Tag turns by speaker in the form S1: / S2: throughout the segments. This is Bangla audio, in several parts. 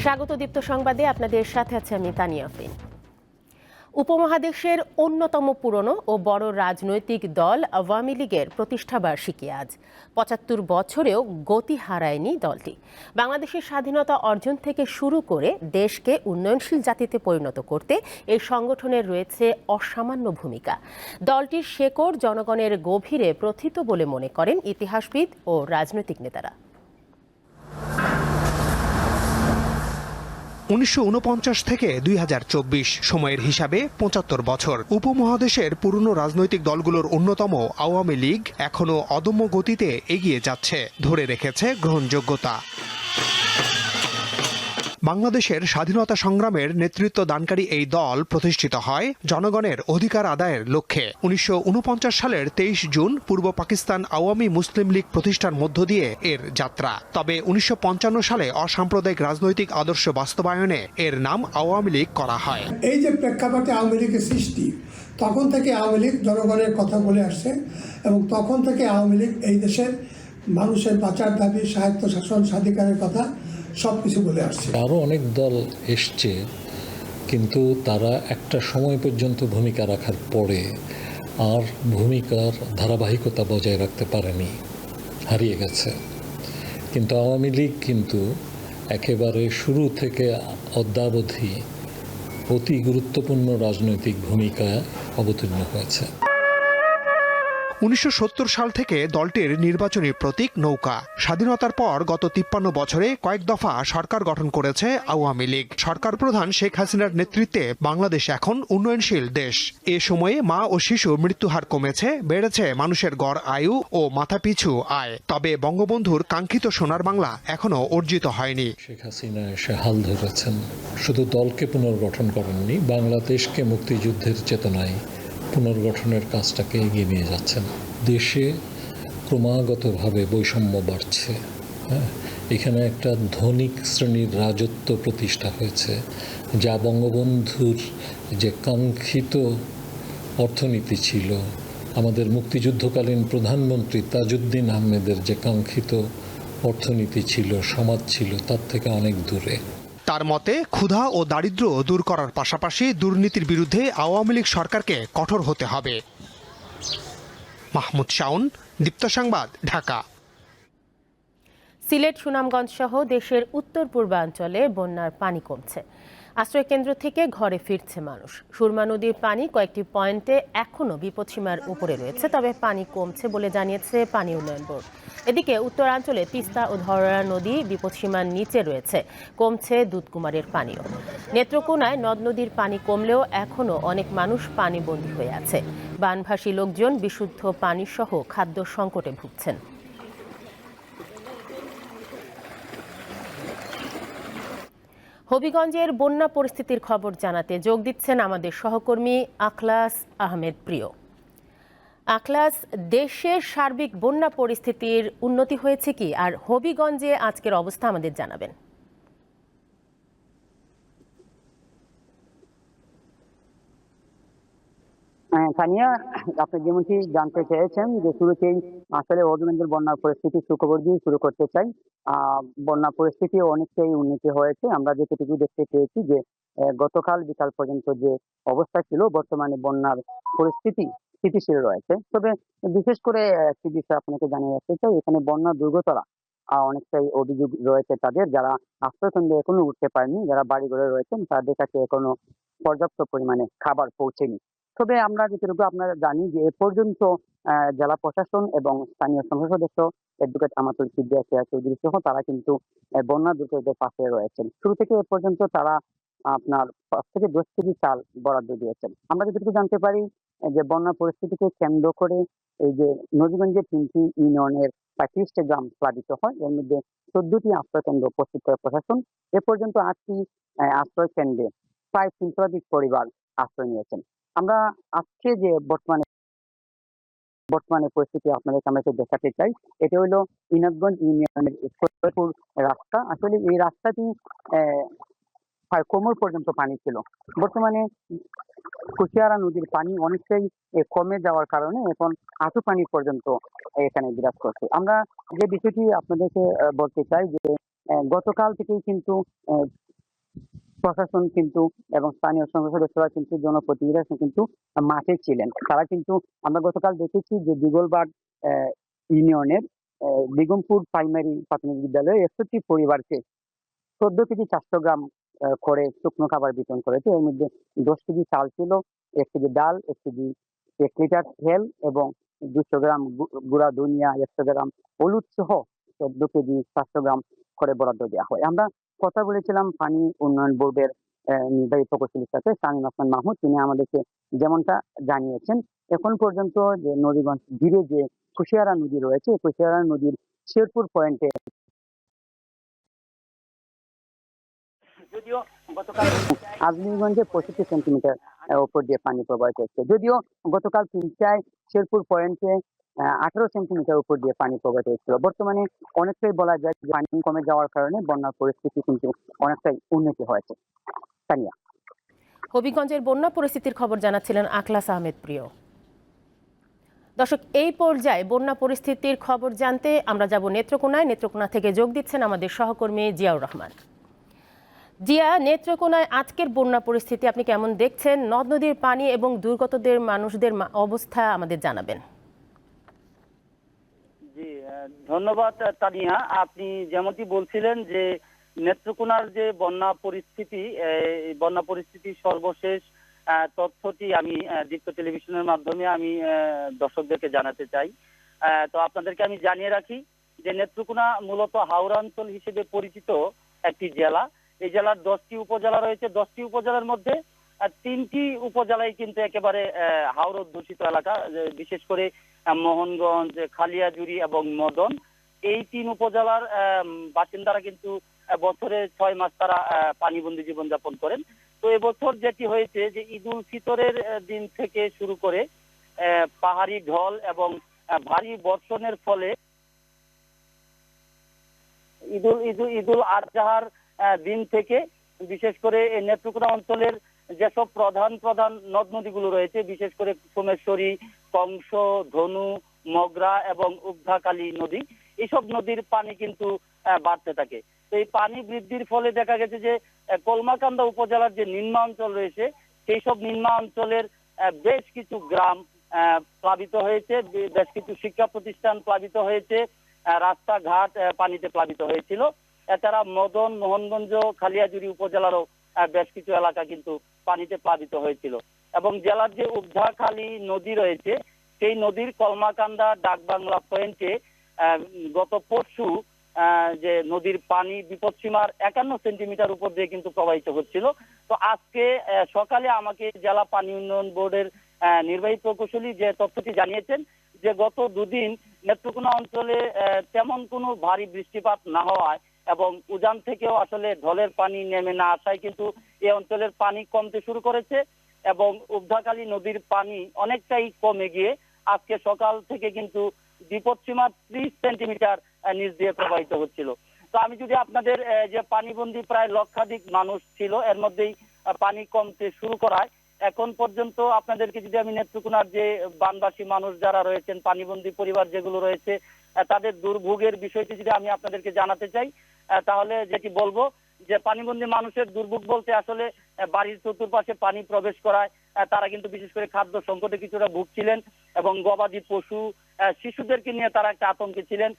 S1: স্বাগত দীপ্ত সংবাদে আপনাদের সাথে আছে আমি তানিয়া আফরিন। উপমহাদেশের অন্যতম পুরনো ও বড় রাজনৈতিক দল আওয়ামী লীগের প্রতিষ্ঠাবার্ষিকী আজ। ৭৫ বছরেও গতি হারায়নি দলটি। বাংলাদেশের স্বাধীনতা অর্জন থেকে শুরু করে দেশকে উন্নয়নশীল জাতিতে পরিণত করতে এই সংগঠনের রয়েছে অসামান্য ভূমিকা। দলটির শেকড় জনগণের গভীরে প্রথিত বলে মনে করেন ইতিহাসবিদ ও রাজনৈতিক নেতারা।
S2: ১৯৪৯ থেকে ২০২৪ সময়ের হিসাবে ৭৫ বছর। উপমহাদেশের পুরনো রাজনৈতিক দলগুলোর অন্যতম আওয়ামী লীগ এখনো অদম্য গতিতে এগিয়ে যাচ্ছে, ধরে রেখেছে গ্রহণযোগ্যতা। বাংলাদেশের স্বাধীনতা সংগ্রামের নেতৃত্ব দানকারী এই দল প্রতিষ্ঠিত হয় জনগণের অধিকার আদায়ের লক্ষ্যে। ১৯৪৯ সালের ২৩ জুন পূর্ব পাকিস্তান আওয়ামী মুসলিম লীগ প্রতিষ্ঠার মধ্য দিয়ে এর যাত্রা। তবে ১৯৫৫ সালে অসাম্প্রদায়িক রাজনৈতিক আদর্শ বাস্তবায়নে এর নাম আওয়ামী লীগ করা হয়।
S3: এই যে প্রেক্ষাপটে আওয়ামী লীগের সৃষ্টি, তখন থেকে আওয়ামী লীগ জনগণের কথা বলে আসছে এবং তখন থেকে আওয়ামী লীগ এই দেশের মানুষের বাঁচার দাবি, স্বায়ত্ত শাসন, স্বাধিকারের কথা সব কিছু বলে আসছে।
S4: আরও অনেক দল এসছে, কিন্তু তারা একটা সময় পর্যন্ত ভূমিকা রাখার পরে আর ভূমিকার ধারাবাহিকতা বজায় রাখতে পারেনি, হারিয়ে গেছে। কিন্তু আওয়ামী লীগ কিন্তু একেবারে শুরু থেকে অদ্যাবধি অতি গুরুত্বপূর্ণ রাজনৈতিক ভূমিকায় অবতীর্ণ হয়েছে।
S2: ১৯৭০ সাল থেকে দলটির নির্বাচনী প্রতীক নৌকা। স্বাধীনতার পর গত ৫৩ বছরে কয়েক দফা সরকার গঠন করেছে আওয়ামী লীগ। সরকার প্রধান শেখ হাসিনার নেতৃত্বে বাংলাদেশ এখন উন্নয়নশীল দেশ। এ সময়ে মা ও শিশু মৃত্যুহার কমেছে, বেড়েছে মানুষের গড় আয়ু ও মাথাপিছু আয়। তবে বঙ্গবন্ধুর কাঙ্ক্ষিত সোনার বাংলা এখনো অর্জিত হয়নি।
S4: শেখ হাসিনা এসে হাল ধরেছেন, শুধু দলকে পুনর্গঠন করেননি, বাংলাদেশকে মুক্তিযুদ্ধের চেতনায় পুনর্গঠনের কাজটাকে এগিয়ে নিয়ে যাচ্ছেন। দেশে ক্রমাগতভাবে বৈষম্য বাড়ছে। এখানে একটা ধনিক শ্রেণীর রাজত্ব প্রতিষ্ঠা হয়েছে, যা বঙ্গবন্ধুর যে কাঙ্ক্ষিত অর্থনীতি ছিল, আমাদের মুক্তিযুদ্ধকালীন প্রধানমন্ত্রী তাজউদ্দিন আহমেদের যে কাঙ্ক্ষিত অর্থনীতি ছিল, সমাজ ছিল, তার থেকে অনেক দূরে।
S2: তার মতে ক্ষুধা ও দারিদ্র্য দূর করার পাশাপাশি দুর্নীতির বিরুদ্ধে আওয়ামী লীগ সরকারকে কঠোর হতে হবে। মাহমুদ শাওন, দীপ্ত সংবাদ, ঢাকা।
S1: সিলেট, সুনামগঞ্জ সহ দেশের উত্তর পূর্বাঞ্চলে বন্যার পানি কমছে। আশ্রয়কেন্দ্র থেকে ঘরে ফিরছে মানুষ। সুরমা নদীর পানি কয়েকটি পয়েন্টে এখনও বিপদসীমার উপরে রয়েছে, তবে পানি কমছে বলে জানিয়েছে পানি উন্নয়ন বোর্ড। এদিকে উত্তরাঞ্চলে তিস্তা ও ধরলা নদী বিপদসীমার নিচে রয়েছে, কমছে দুধকুমারের পানিও। নেত্রকোনায় নদ নদীর পানি কমলেও এখনও অনেক মানুষ পানিবন্দী হয়ে আছে। বানভাসী লোকজন বিশুদ্ধ পানি সহ খাদ্য সংকটে ভুগছেন। হবিগঞ্জের বন্যা পরিস্থিতির খবর জানাতে যোগ দিচ্ছেন আমাদের সহকর্মী আখলাস আহমেদ প্রিয়। আখলাস, দেশের সার্বিক বন্যা পরিস্থিতির উন্নতি হয়েছে কি, আর হবিগঞ্জে আজকের অবস্থা আমাদের জানাবেন।
S5: তানিয়া, আপনি যেমনটি জানতে চেয়েছেন যে শুরুতেই আসলে হবিগঞ্জের বন্যার পরিস্থিতি সুখবর দিয়ে শুরু করতে চাই। বন্যা পরিস্থিতি অনেকটাই উন্নতি হয়েছে। আমরা যেটুকু দেখতে পেয়েছি যে গতকাল বিকাল পর্যন্ত যে অবস্থা ছিল, বর্তমানে বন্যার পরিস্থিতি স্থিতিশীল রয়েছে। তবে বিশেষ করে একটি বিষয় আপনাকে জানিয়ে রাখতে চাই, এখানে বন্যা দুর্গতরা অনেকটাই অভিযোগ রয়েছে তাদের, যারা আশ্রয়কেন্দ্রে এখনো উঠতে পারেনি, যারা বাড়িঘরে রয়েছেন, তাদের কাছে এখনো পর্যাপ্ত পরিমাণে খাবার পৌঁছেনি। তবে আমরা যেটুকু আপনারা জানি যে এ পর্যন্ত জেলা প্রশাসন এবং স্থানীয় সংসদ সদস্য অ্যাডভোকেট আমাতুল কিবরিয়া চৌধুরী সহ তারা কিন্তু বন্যা দুর্গতদের পাশে রয়েছেন। শুরু থেকে এ পর্যন্ত তারা আপনার ৫ থেকে ১০ কেজি চাল বরাদ্দ দিয়েছেন। আমরা যেটুকু জানতে পারি যে বন্যা পরিস্থিতিকে কেন্দ্র করে এই যে নবীগঞ্জের ৩টি ইউনিয়নের ৩৫টি গ্রাম প্লাবিত হয়, এর মধ্যে ১৪টি আশ্রয় কেন্দ্র প্রস্তুত করে প্রশাসন। এ পর্যন্ত ৮টি আশ্রয় কেন্দ্রে প্রায় ৩ শতাধিক পরিবার আশ্রয় নিয়েছেন। আমরা আজকে যে বর্তমানে পরিস্থিতি আপনাদের সামনে দেখাতে চাই, এটা হলো ইনাদগঞ্জ ইউনিয়নের ফরিদপুর রাস্তা। আসলে এই রাস্তাটি প্রায় কোমর পর্যন্ত পানি ছিল। বর্তমানে কুশিয়ারা নদীর পানি অনেকটাই কমে যাওয়ার কারণে এখন হাঁটু পানি পর্যন্ত এখানে বিরাজ করছে। আমরা যে বিষয়টি আপনাদেরকে বলতে চাই যে গতকাল থেকেই কিন্তু প্রশাসন কিন্তু এবং স্থানীয় সংসদ সদস্যরা কিন্তু জনপ্রতিনিধিরা কিন্তু মাঠে ছিলেন। তারা কিন্তু আমরা গতকাল দেখেছি যে দিগলবাগ ইউনিয়নের বেগমপুর প্রাইমারি প্রাথমিক বিদ্যালয়ে 61 পরিবারকে 14 কেজি 400 গ্রাম করে শুকনো খাবার বিতরণ করেছে। এর মধ্যে 10 কেজি চাল ছিল, 1 কেজি ডাল, 1 লিটার তেল এবং 200 গ্রাম গুঁড়া ধনিয়া, 100 গ্রাম হলুদ সহ 14 কেজি 400 গ্রাম করে বরাদ্দ দেওয়া হয়। আমরা কথা বলেছিলাম পানি উন্নয়ন বোর্ডের নির্বাহী প্রকৌশলীর সাথে শামীম আহসান মাহমুদ। তিনি আমাদেরকে যেমনটা জানিয়েছেন, এখন পর্যন্ত যে নদীগঞ্জ ঘিরে যে কুশিয়ারা নদী রয়েছে, কুশিয়ারা নদীর শেরপুর পয়েন্টে যদিও গতকাল আজমিরগঞ্জে 65 সেন্টিমিটার উপর দিয়ে পানি প্রবাহিত হচ্ছে, যদিও গতকাল তিনটায় শেরপুর পয়েন্টে 18 সেন্টিমিটার উপর দিয়ে পানি প্রবাহিত হচ্ছিল। বর্তমানে অনেকটাই বলা যায় যে পানি কমে যাওয়ার কারণে বন্যার পরিস্থিতি কিন্তু অনেকটাই উন্নতি হয়েছে। তানিয়া,
S1: হবিগঞ্জের বন্যা পরিস্থিতির খবর জানাচ্ছিলেন আখলাস আহমেদ প্রিয়। দর্শক, এই পর্যায়ে বন্যা পরিস্থিতির খবর জানতে আমরা যাব নেত্রকোনায়। নেত্রকোনা থেকে যোগ দিচ্ছেন আমাদের সহকর্মী জিয়াউর রহমান। জিয়া, নেত্রকোনায় আজকের বন্যা পরিস্থিতি আপনি কেমন দেখছেন? নদ নদীর পানি এবং দুর্গতদের মানুষদের অবস্থা আমাদের জানাবেন।
S6: জি, ধন্যবাদ তানিয়া। আপনি যেমনটি বলছিলেন যে নেত্রকোনার যে বন্যা পরিস্থিতি সর্বশেষ তথ্যটি আমি দীপ্ত টেলিভিশনের মাধ্যমে আমি দর্শকদেরকে জানাতে চাই। তো আপনাদেরকে আমি জানিয়ে রাখি যে নেত্রকোনা মূলত হাওড়া অঞ্চল হিসেবে পরিচিত একটি জেলা। এই জেলার 10টি উপজেলা রয়েছে। 10টি উপজেলার মধ্যে 3টি উপজেলায় কিন্তু একেবারে হাওর অধ্যুষিত এলাকা, বিশেষ করে মোহনগঞ্জ, খালিয়াজুড়ি এবং মদন। এই 3 উপজেলার বাসিন্দারা কিন্তু বছরে 6 মাস তারা পানিবন্দী জীবনযাপন করেন। তো এবছর যেটি হয়েছে যে ঈদ উল ফিতরের দিন থেকে শুরু করে পাহাড়ি ঢল এবং ভারী বর্ষণের ফলে ঈদুল আজহার দিন থেকে বিশেষ করে এই নেত্রকোনা অঞ্চলের যেসব প্রধান নদ নদীগুলো রয়েছে, বিশেষ করে সোমেশ্বরী, কংস, ধনু, মগরা এবং উগ্ধাকালী নদী, এইসব নদীর পানি কিন্তু বাড়তে থাকে। তো এই পানি বৃদ্ধির ফলে দেখা গেছে যে কলমাকান্দা উপজেলার যে নিম্নাঞ্চল রয়েছে, সেই সব নিম্নাঞ্চলের বেশ কিছু গ্রাম প্লাবিত হয়েছে, বেশ কিছু শিক্ষা প্রতিষ্ঠান প্লাবিত হয়েছে, রাস্তাঘাট পানিতে প্লাবিত হয়েছিল। এছাড়া মদন, মোহনগঞ্জ, খালিয়াজুড়ি উপজেলারও বেশ কিছু এলাকা কিন্তু পানিতে প্লাবিত হয়েছিল। এবং জেলার যে উগ্ধাখালী নদী রয়েছে, সেই নদীর কলমাকান্দা ডাকবাংলা পয়েন্টে গত পরশু যে নদীর পানি বিপদসীমার 51 সেন্টিমিটার উপর দিয়ে কিন্তু প্রবাহিত হচ্ছিল। তো আজকে সকালে আমাকে জেলা পানি উন্নয়ন বোর্ডের নির্বাহী প্রকৌশলী যে তথ্যটি জানিয়েছেন যে গত দুদিন নেত্রকোনা অঞ্চলে তেমন কোনো ভারী বৃষ্টিপাত না হওয়ায় এবং উজান থেকেও আসলে ঢলের পানি নেমে না আসায় কিন্তু এই অঞ্চলের পানি কমতে শুরু করেছে এবং উগ্ধাকালী নদীর পানি অনেকটাই কমে গিয়ে আজকে সকাল থেকে কিন্তু বিপদসীমা 30 সেন্টিমিটার নিচ দিয়ে প্রবাহিত হচ্ছিল। তো আমি যদি আপনাদের যে পানিবন্দী প্রায় লক্ষাধিক মানুষ ছিল, এর মধ্যেই পানি কমতে শুরু করায় এখন পর্যন্ত আপনাদেরকে যদি আমি নেত্রকোনার যে বানবাসী মানুষ যারা রয়েছেন, পানিবন্দী পরিবার যেগুলো রয়েছে, তাদের দুর্ভোগের বিষয়টি যদি আমি আপনাদেরকে জানাতে চাই, তাহলে যেটি বলবো যে পানিবন্দী মানুষের দুর্ভোগ বলতে আসলে বাড়ির চতুর্পাশে পানি প্রবেশ করায় তারা কিন্তু বিশেষ করে খাদ্য সংকটে কিছুটা ভুগছিলেন এবং গবাদি পশু, শিশুদেরকে নিয়ে তারা একটা আতঙ্কে ছিলেন।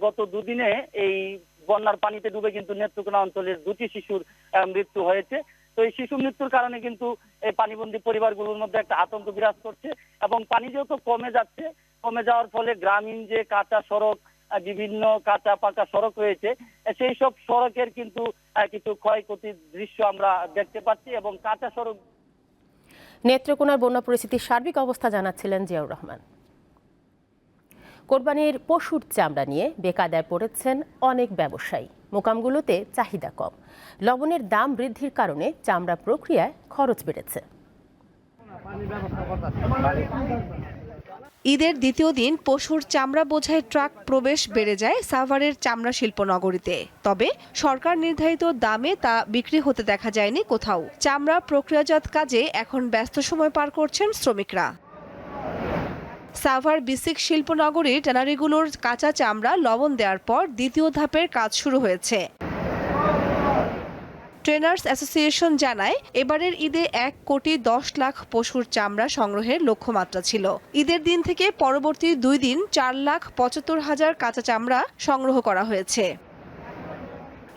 S6: গত দুদিনে এই বন্যার পানিতে ডুবে কিন্তু নেত্রকোনা অঞ্চলের 2টি শিশুর মৃত্যু হয়েছে। তো এই শিশু মৃত্যুর কারণে কিন্তু এই পানিবন্দী পরিবারগুলোর মধ্যে একটা আতঙ্ক বিরাজ করছে এবং পানি যেহেতু কমে যাওয়ার ফলে গ্রামীণ যে কাঁচা সড়ক, বিভিন্ন কাঁচা পাকা সড়ক রয়েছে, সেই সব সড়কের কিন্তু কিছু ক্ষয়ক্ষতির দৃশ্য আমরা দেখতে পাচ্ছি এবং কাঁচা সড়ক।
S1: নেত্রকোনার বন্যা পরিস্থিতির সার্বিক অবস্থা জানাচ্ছিলেন জিয়াউর রহমান। কোরবানির পশুর চামড়া নিয়ে বেকায়দায় পড়েছেন অনেক ব্যবসায়ী। মোকামগুলোতে চাহিদা কম, লবণের দাম বৃদ্ধির কারণে চামড়া প্রক্রিয়ায় খরচ বেড়েছে।
S7: ঈদের দ্বিতীয় দিন পশুর চামড়া বোঝাই ট্রাক প্রবেশ বেড়ে যায় সাভারের চামড়া শিল্প নগরীতে। তবে সরকার নির্ধারিত দামে তা বিক্রি হতে দেখা যায়নি কোথাও। চামড়া প্রক্রিয়াজাত কাজে এখন ব্যস্ত সময় পার করছেন শ্রমিকরা। সাভার বিসিক শিল্পনগরীর ট্যানারিগুলোর কাঁচা চামড়া লবণ দেওয়ার পর দ্বিতীয় ধাপের কাজ শুরু হয়েছে। ট্রেনার্স অ্যাসোসিয়েশন জানায়, এবারের ঈদে 1,10,00,000 পশুর চামড়া সংগ্রহের লক্ষ্যমাত্রা ছিল। ঈদের দিন থেকে পরবর্তী 2 দিন 4,75,000 কাঁচা চামড়া সংগ্রহ করা হয়েছে।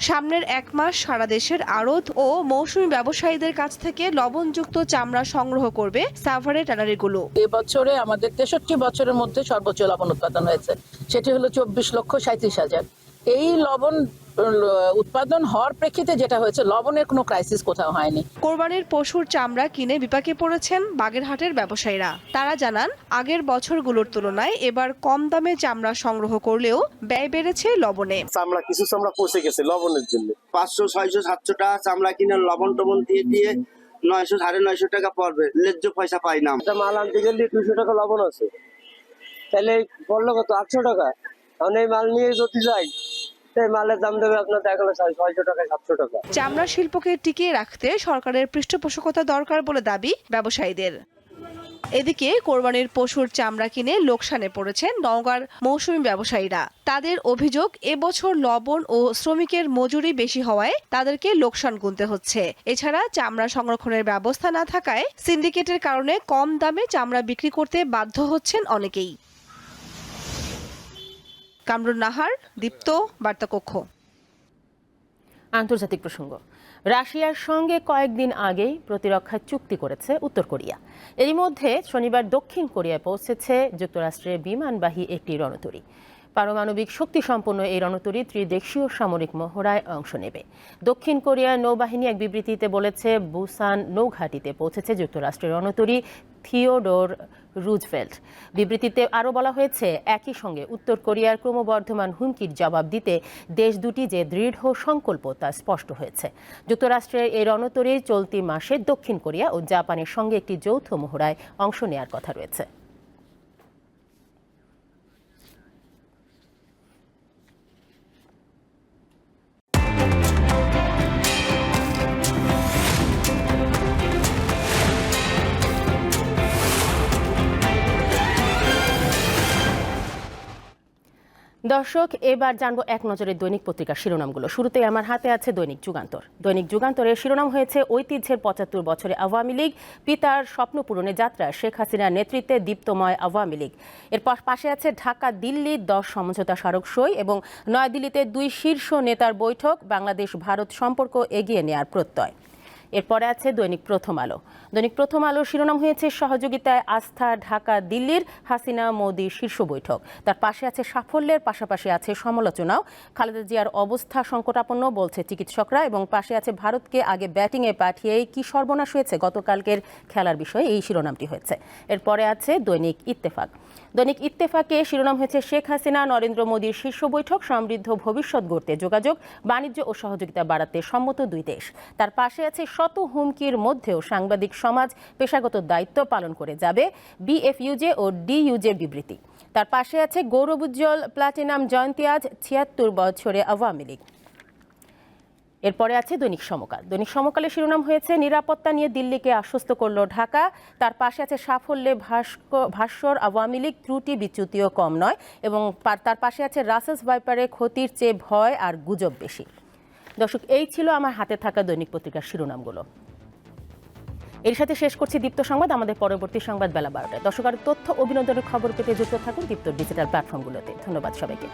S7: সামনের 1 মাস সারা দেশের আড়ত ও মৌসুমী ব্যবসায়ীদের কাছ থেকে লবণযুক্ত চামড়া সংগ্রহ করবে সাভারের ট্যানারিগুলো।
S8: এবছরে আমাদের 63 বছরের মধ্যে সর্বোচ্চ লবণ উৎপাদন হয়েছে, সেটি হলো 24,37,000। এই লবণ উৎপাদন হওয়ার প্রেক্ষিতে যেটা হয়েছে, লবণের কোনো ক্রাইসিস কোথাও হয়নি।
S7: কোরবানির পশুর চামড়া কিনে বিপাকে পড়েছেন বাগেরহাটের ব্যবসায়ীরা। তারা জানান, আগের বছরগুলোর তুলনায় এবার কম দামে চামড়া সংগ্রহ করলেও ব্যয় বেড়েছে লবণে।
S9: চামড়া কিছু চামড়া পচে গেছে লবণের জন্য। 500, 600, 700 টাকা চামড়া কিনে লবণ টবণ দিয়ে 900, 950 টাকা পড়বে, ন্যায্য পয়সা পাই না। মাল আনতে গেলে 200 টাকা লবণ আছে, তাহলে পড়লো কত? 800 টাকা। এখন এই মাল নিয়ে যদি যাই, মালের দাম দেবে আপনার 600 টাকা, 700 টাকা।
S7: চামড়া শিল্পকে টিকিয়ে রাখতে সরকারের পৃষ্ঠপোষকতা দরকার বলে দাবি ব্যবসায়ীদের। এদিকে কোরবানির পশুর চামড়া কিনে লোকসানে পড়েছেন নওগাঁর মৌসুমী ব্যবসায়ীরা। তাদের অভিযোগ, এবছর লবণ ও শ্রমিকের মজুরি বেশি হওয়ায় তাদেরকে লোকসান গুনতে হচ্ছে। এছাড়া চামড়া সংরক্ষণের ব্যবস্থা না থাকায় সিন্ডিকেটের কারণে কম দামে চামড়া বিক্রি করতে বাধ্য হচ্ছেন অনেকেই। কামরুন নাহার, দীপ্ত, বার্তাকক্ষ।
S1: আন্তর্জাতিক প্রসঙ্গ। রাশিয়ার সঙ্গে কয়েকদিন আগেই প্রতিরক্ষা চুক্তি করেছে উত্তর কোরিয়া। এরই মধ্যে শনিবার দক্ষিণ কোরিয়ায় পৌঁছেছে যুক্তরাষ্ট্রের বিমানবাহী একটি রণতরী। পারমাণবিক শক্তিসম্পন্ন এই রণতরী ত্রিদেশীয় সামরিক মহড়ায় অংশ নেবে। দক্ষিণ কোরিয়ার নৌবাহিনী এক বিবৃতিতে বলেছে, বুসান নৌঘাটিতে পৌঁছেছে যুক্তরাষ্ট্রের রণতরী থিওডোর রুজভেল্ট। বিবৃতিতে আরও বলা হয়েছে, একই সঙ্গে উত্তর কোরিয়ার ক্রমবর্ধমান হুমকির জবাব দিতে দেশ দুটি যে দৃঢ় সংকল্প তা স্পষ্ট হয়েছে। যুক্তরাষ্ট্রের এই রণতরী চলতি মাসে দক্ষিণ কোরিয়া ও জাপানের সঙ্গে একটি যৌথ মহড়ায় অংশ নেওয়ার কথা রয়েছে। দর্শক, এবার জানবো এক নজরে দৈনিক পত্রিকার শিরোনামগুলো। শুরুতেই আমার হাতে আছে দৈনিক যুগান্তর। দৈনিক যুগান্তরের শিরোনাম হয়েছে, ঐতিহ্যের 75 বছরে আওয়ামী লীগ, পিতার স্বপ্ন পূরণে যাত্রা, শেখ হাসিনার নেতৃত্বে দীপ্তময় আওয়ামী লীগ। এর পাশে আছে ঢাকা দিল্লি 10 সমঝোতা স্মারক সই এবং নয়াদিল্লিতে 2 শীর্ষ নেতার বৈঠক, বাংলাদেশ ভারত সম্পর্ক এগিয়ে নেওয়ার প্রত্যয়। এরপরে আছে দৈনিক প্রথম আলো। দৈনিক প্রথম আলোর শিরোনাম হয়েছে, সহযোগিতায় আস্থা ঢাকা দিল্লির, হাসিনা মোদি শীর্ষ বৈঠক। তার পাশে আছে সাফল্যের পাশাপাশি আছে সমালোচনাও। খালেদা জিয়ার অবস্থা সংকটাপন্ন বলছে চিকিৎসকরা, এবং পাশে আছে ভারতকে আগে ব্যাটিংয়ে পাঠিয়েই কি সর্বনাশ হয়েছে গতকালকের খেলার বিষয়ে এই শিরোনামটি হয়েছে। এরপরে আছে দৈনিক ইত্তেফাক। দৈনিক ইত্তেফাকে শিরোনাম হয়েছে, শেখ হাসিনা নরেন্দ্র মোদির শীর্ষ বৈঠক, সমৃদ্ধ ভবিষ্যৎ গড়তে যোগাযোগ, বাণিজ্য ও সহযোগিতা বাড়াতে সম্মত 2 দেশ। তার পাশে আছে শত হুমকির মধ্যেও সাংবাদিক সমাজ পেশাগত দায়িত্ব পালন করে যাবে, বিএফইউজে ও ডিইউজের বিবৃতি। তার পাশে আছে গৌরবোজ্জ্বল প্লাটিনাম জয়ন্তী আজ, 76 বছরে আওয়ামী লীগ। এরপরে আছে দৈনিক সমকাল। দৈনিক সমকালের শিরোনাম হয়েছে, নিরাপত্তা নিয়ে দিল্লিকে আশ্বস্ত করল ঢাকা। তার পাশে আছে সাফল্যে ভাস্কর আওয়ামী লীগ, ত্রুটি বিচ্যুতিও কম নয়, এবং তার পাশে আছে রাসেলস ভাইপারে ক্ষতির চেয়ে ভয় আর গুজব বেশি। দর্শক, এই ছিল আমার হাতে থাকা দৈনিক পত্রিকার শিরোনামগুলো। এর সাথে শেষ করছি দীপ্ত সংবাদ। আমাদের পরবর্তী সংবাদ বেলা 12টায়। দর্শক, আর তথ্য ও বিনোদনের খবর পেতে যুক্ত থাকুন দীপ্ত ডিজিটাল প্ল্যাটফর্মগুলোতে। ধন্যবাদ সবাইকে।